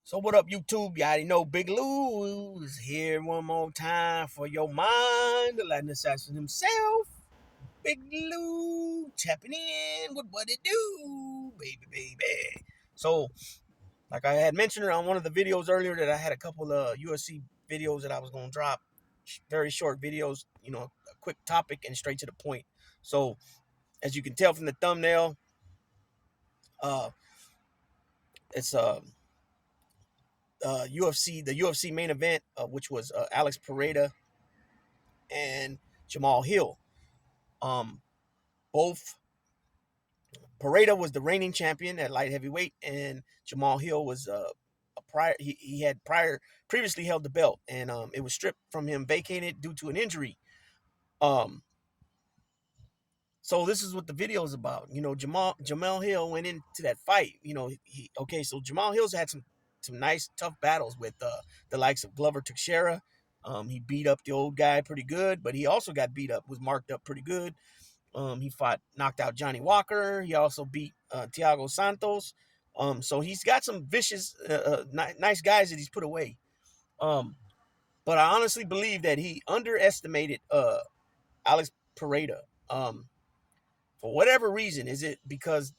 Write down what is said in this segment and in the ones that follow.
So what up, YouTube? You already know Big Lou is here one more time for your mind. The Latin assassin himself, Big Lou, tapping in with what it do, baby. So, like I had mentioned on one of the videos earlier, that I had a couple of UFC videos that I was gonna drop, very short videos, a quick topic and straight to the point. So, as you can tell from the thumbnail, uh, it's the UFC main event, which was Alex Pereira and Jamal Hill. Um, both Pereira was the reigning champion at light heavyweight, and Jamal Hill was a prior. He had previously held the belt, and it was stripped from him, vacated due to an injury. Um, so this is what the video is about. Jamal Hill went into that fight. So Jamal Hill's had some nice tough battles with the likes of Glover Teixeira. He beat up the old guy pretty good, but he also got beat up, was marked up pretty good. He knocked out Johnny Walker. He also beat Thiago Santos. So he's got some vicious, nice guys that he's put away. But I honestly believe that he underestimated Alex Pereira. For whatever reason. Is it because,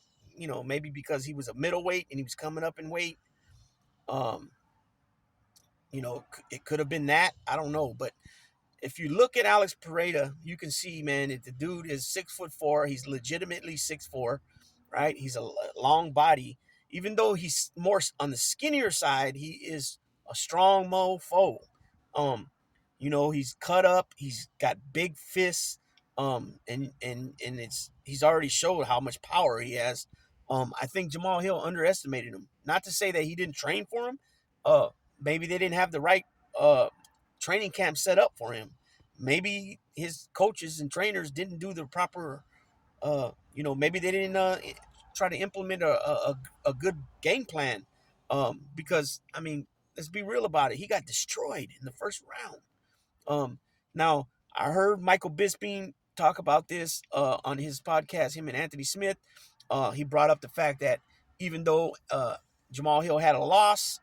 maybe because he was a middleweight and he was coming up in weight? Um, it could have been that. I don't know. But if you look at Alex Pereira, you can see, man, that the dude is 6'4". He's legitimately 6'4", right? He's a long body. Even though he's more on the skinnier side, he is a strong mofo. He's cut up. He's got big fists. And he's already showed how much power he has. I think Jamal Hill underestimated him. Not to say that he didn't train for him. Maybe they didn't have the right training camp set up for him. Maybe his coaches and trainers didn't do the proper. Maybe they didn't try to implement a good game plan. Because I mean, let's be real about it. He got destroyed in the first round. Now I heard Michael Bisping talk about this on his podcast. Him and Anthony Smith. He brought up the fact that even though Jamal Hill had a loss,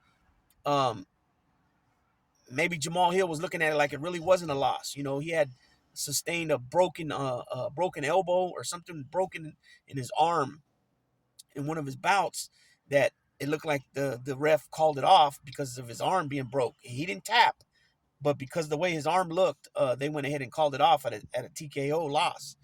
maybe Jamal Hill was looking at it like it really wasn't a loss. He had sustained a broken elbow or something broken in his arm in one of his bouts, that it looked like the ref called it off because of his arm being broke. He didn't tap, but because of the way his arm looked, they went ahead and called it off at a TKO loss.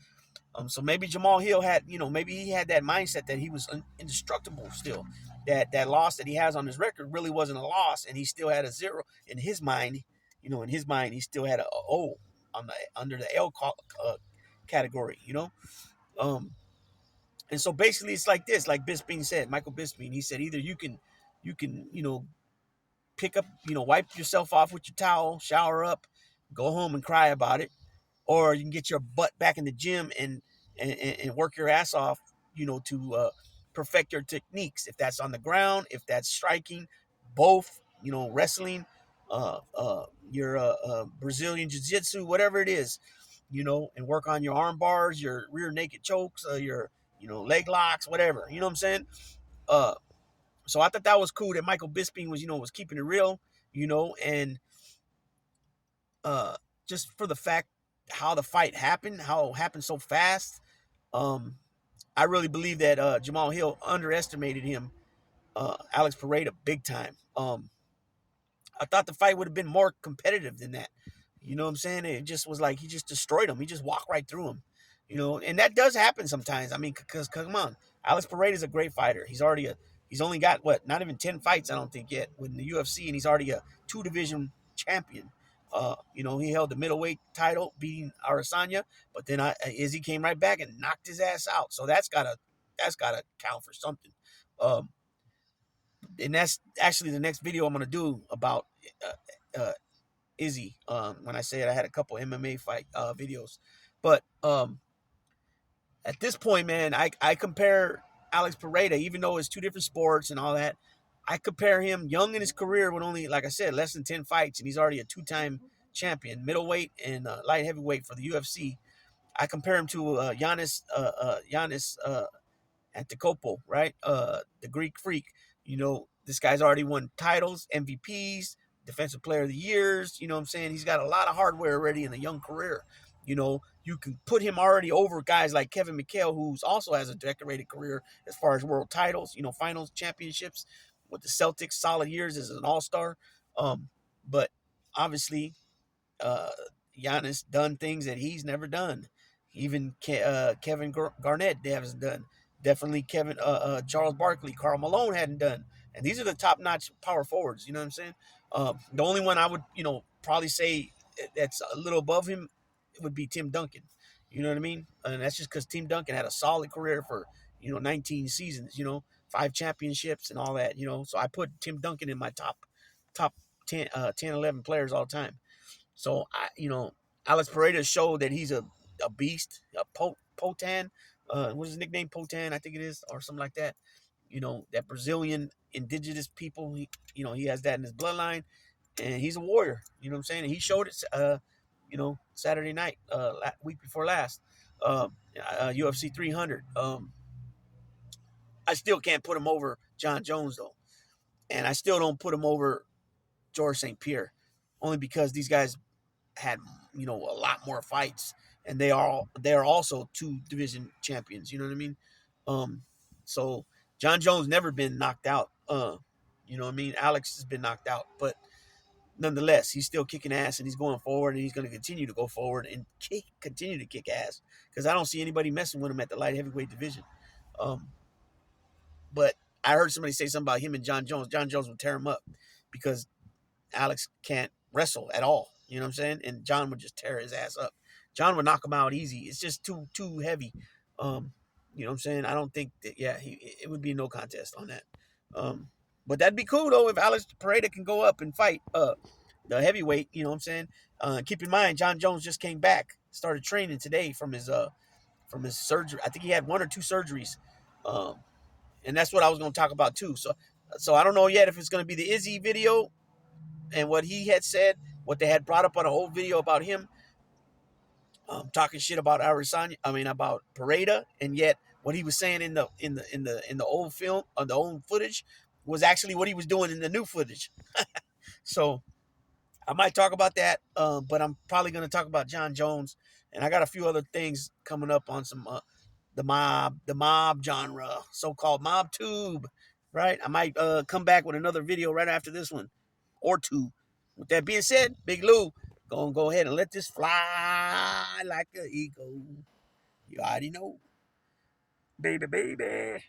So maybe Jamal Hill had, maybe he had that mindset that he was indestructible still. That loss that he has on his record really wasn't a loss, and he still had a zero in his mind. He still had a O under the L category. And so basically it's like this, like Bisping said, Michael Bisping. He said either you can, pick up, wipe yourself off with your towel, shower up, go home and cry about it, or you can get your butt back in the gym and work your ass off, to perfect your techniques. If that's on the ground, if that's striking, both, wrestling, your Brazilian jiu-jitsu, whatever it is, and work on your arm bars, your rear naked chokes, your, leg locks, whatever. You know what I'm saying? So I thought that was cool that Michael Bisping was keeping it real, and just for the fact how the fight happened, how it happened so fast. I really believe that Jamal Hill underestimated him, Alex Pereira, big time. I thought the fight would have been more competitive than that. You know what I'm saying? It just was like he just destroyed him. He just walked right through him. And that does happen sometimes. I mean, because come on, Alex Pereira is a great fighter. He's only got not even 10 fights, I don't think, yet within the UFC, and he's already a 2-division champion. He held the middleweight title, beating Arse, but then Izzy came right back and knocked his ass out. So that's gotta count for something. And that's actually the next video I'm gonna do about Izzy. When I said I had a couple MMA fight videos, but at this point, man, I compare Alex Pereira, even though it's two different sports and all that. I compare him young in his career with only, like I said, less than 10 fights, and he's already a 2-time champion, middleweight and light heavyweight for the UFC. I compare him to Giannis Antetokounmpo, right? The Greek Freak. This guy's already won titles, MVPs, Defensive Player of the Years. You know what I'm saying? He's got a lot of hardware already in a young career. You know, you can put him already over guys like Kevin McHale, who's also has a decorated career as far as world titles, you know, finals, championships with the Celtics, solid years as an all-star. But obviously, uh, Giannis done things that he's never done. Even Kevin Garnett hasn't done. Definitely Kevin Charles Barkley, Karl Malone hadn't done. And these are the top-notch power forwards. You know what I'm saying? The only one I would, you know, probably say that's a little above him would be Tim Duncan. You know what I mean? And that's just because Tim Duncan had a solid career for 19 seasons. 5 championships and all that. So I put Tim Duncan in my top 10, 11 players all time. So Alex Perieira showed that he's a beast, a Potan. What's his nickname? Potan, I think it is, or something like that. That Brazilian indigenous people. He has that in his bloodline, and he's a warrior. You know what I'm saying? And he showed it. Saturday night, week before last, UFC 300. I still can't put him over John Jones though, and I still don't put him over George St. Pierre, only because these guys had a lot more fights, and they are also 2 division champions. You know what I mean? So John Jones never been knocked out. You know what I mean? Alex has been knocked out, but nonetheless, he's still kicking ass, and he's going forward, and he's going to continue to go forward and continue to kick ass, because I don't see anybody messing with him at the light heavyweight division. But I heard somebody say something about him and John Jones. John Jones would tear him up because Alex can't wrestle at all. You know what I'm saying? And John would just tear his ass up. John would knock him out easy. It's just too heavy. You know what I'm saying? I don't think that. Yeah, it would be no contest on that. But that'd be cool though if Alex Pereira can go up and fight the heavyweight. You know what I'm saying? Keep in mind, John Jones just came back, started training today from his surgery. I think he had 1 or 2 surgeries. And that's what I was going to talk about too. So I don't know yet if it's going to be the Izzy video and what he had said, what they had brought up on a whole video about him, talking shit about about Pereda, and yet what he was saying in the old film, the old footage, was actually what he was doing in the new footage. So I might talk about that, but I'm probably going to talk about John Jones, and I got a few other things coming up on some the mob genre, so-called mob tube, right? I might come back with another video right after this one, or 2. With that being said, Big Lou, go ahead and let this fly like an eagle. You already know. Baby, baby.